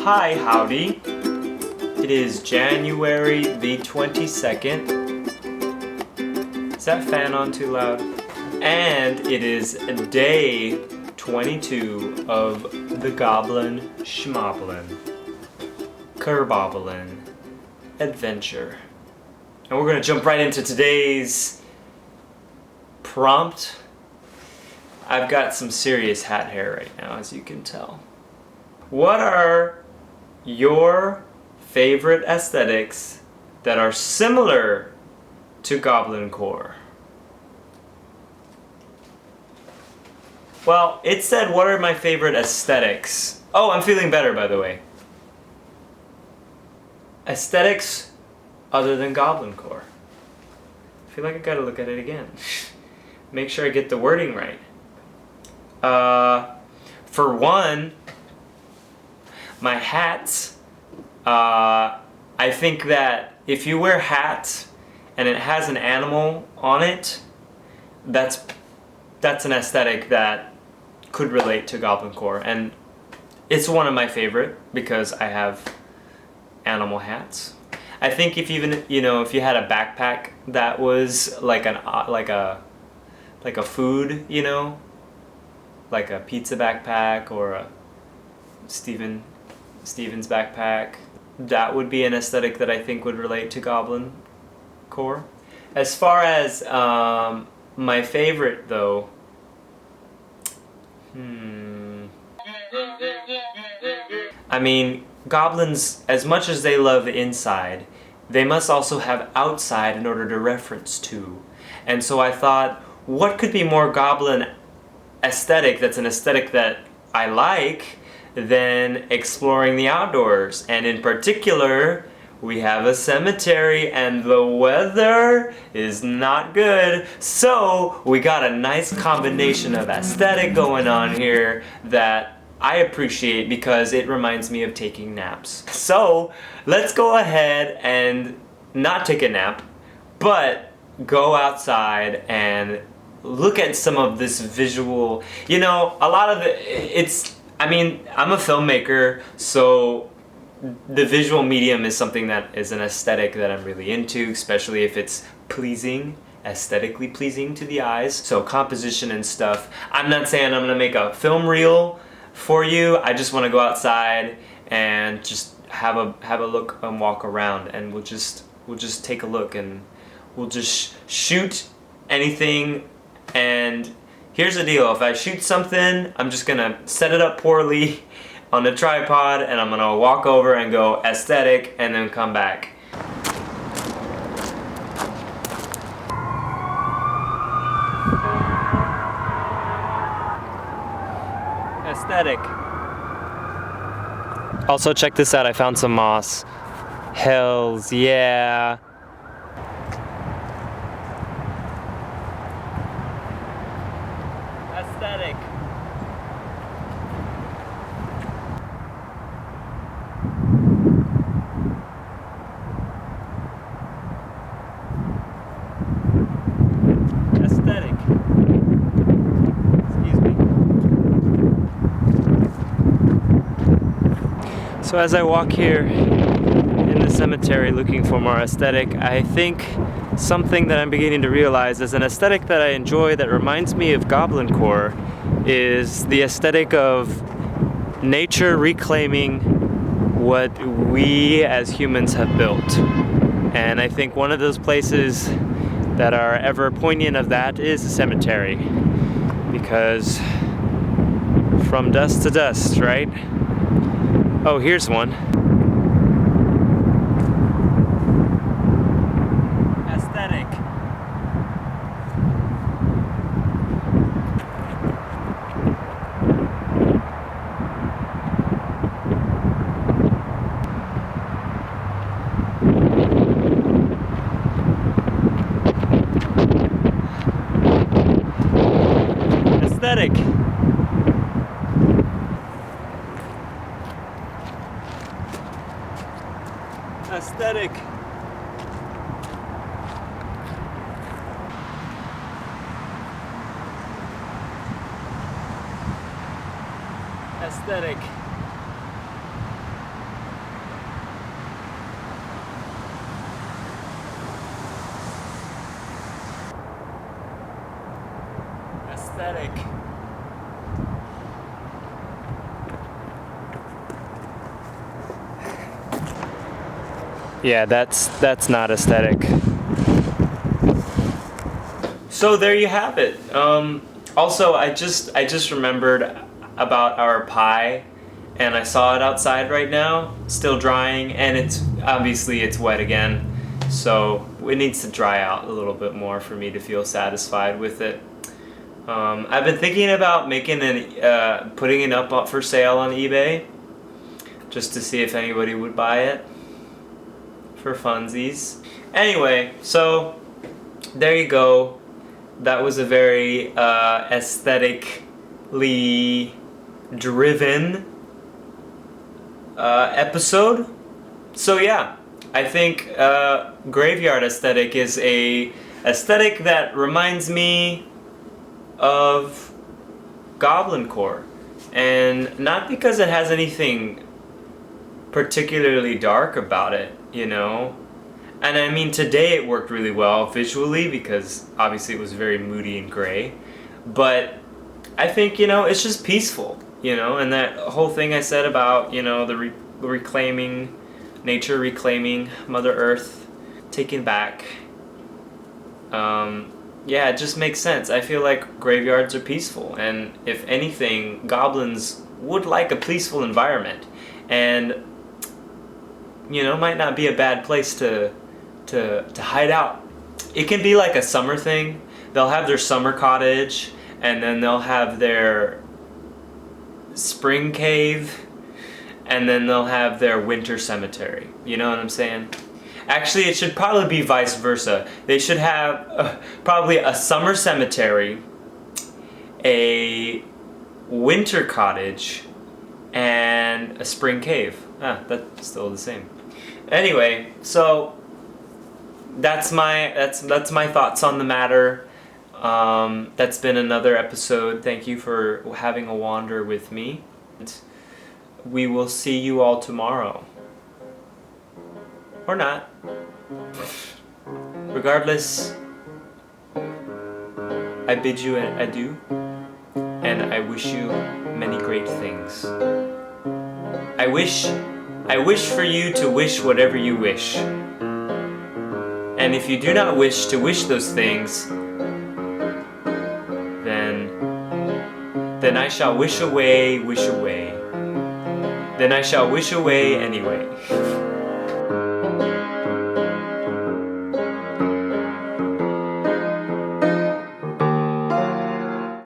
Hi, howdy. It is January the 22nd. Is that fan on too loud? And it is day 22 of the Goblin Shmoblin Kerboblin adventure. And we're gonna jump right into today's prompt. I've got some serious hat hair right now, as you can tell. What are your favorite aesthetics that are similar to Goblin core? Well, it said, what are my favorite aesthetics? Oh, I'm feeling better, by the way. Aesthetics other than Goblin core. I feel like I gotta look at it again. Make sure I get the wording right. For one, my hats. I think that if you wear hats and it has an animal on it, that's an aesthetic that could relate to Goblin core, and it's one of my favorite because I have animal hats. I think if even if you had a backpack that was like a food, like a pizza backpack or a Steven's backpack, that would be an aesthetic that I think would relate to Goblin core. As far as my favorite though, I mean, goblins, as much as they love inside, they must also have outside in order to reference to. And so I thought, what could be more goblin aesthetic that's an aesthetic that I like than exploring the outdoors? And in particular, we have a cemetery and the weather is not good. So we got a nice combination of aesthetic going on here that I appreciate because it reminds me of taking naps. So let's go ahead and not take a nap, but go outside and look at some of this visual. A lot of I'm a filmmaker, so the visual medium is something that is an aesthetic that I'm really into, especially if it's pleasing, aesthetically pleasing to the eyes. So composition and stuff. I'm not saying I'm gonna make a film reel for you. I just want to go outside and just have a look and walk around, and we'll just take a look and we'll just shoot anything. And here's the deal: if I shoot something, I'm just gonna set it up poorly on a tripod and I'm gonna walk over and go aesthetic and then come back. Aesthetic. Also, check this out, I found some moss. Hells yeah. Aesthetic. Aesthetic. Excuse me. So as I walk here in the cemetery looking for more aesthetic, I think something that I'm beginning to realize is an aesthetic that I enjoy that reminds me of Goblin core is the aesthetic of nature reclaiming what we as humans have built. And I think one of those places that are ever poignant of that is a cemetery, because from dust to dust, right? Oh, here's one. Aesthetic. Aesthetic. Aesthetic. Aesthetic. aesthetic. Yeah, that's not aesthetic. So there you have it. Also, I just remembered about our pie, and I saw it outside right now, still drying, and it's wet again. So it needs to dry out a little bit more for me to feel satisfied with it. I've been thinking about putting it up for sale on eBay, just to see if anybody would buy it for funsies. Anyway, so there you go. That was a very aesthetically driven episode. So yeah, I think graveyard aesthetic is a aesthetic that reminds me of Goblin Core, and not because it has anything particularly dark about it, you know. And I mean, today it worked really well visually because obviously it was very moody and gray, but I think, you know, it's just peaceful, you know. And that whole thing I said about, you know, the reclaiming nature, reclaiming Mother Earth, taking back, yeah, it just makes sense. I feel like graveyards are peaceful, and if anything, goblins would like a peaceful environment, and, you know, might not be a bad place to hide out. It can be like a summer thing. They'll have their summer cottage, and then they'll have their spring cave, and then they'll have their winter cemetery. You know what I'm saying? Actually, it should probably be vice versa. They should have probably a summer cemetery, a winter cottage, and a spring cave. That's still the same. Anyway, so that's my thoughts on the matter. That's been another episode. Thank you for having a wander with me. We will see you all tomorrow. Or not. Regardless, I bid you adieu, and I wish you many great things. I wish for you to wish whatever you wish. And if you do not wish to wish those things, then I shall wish away. Then I shall wish away anyway.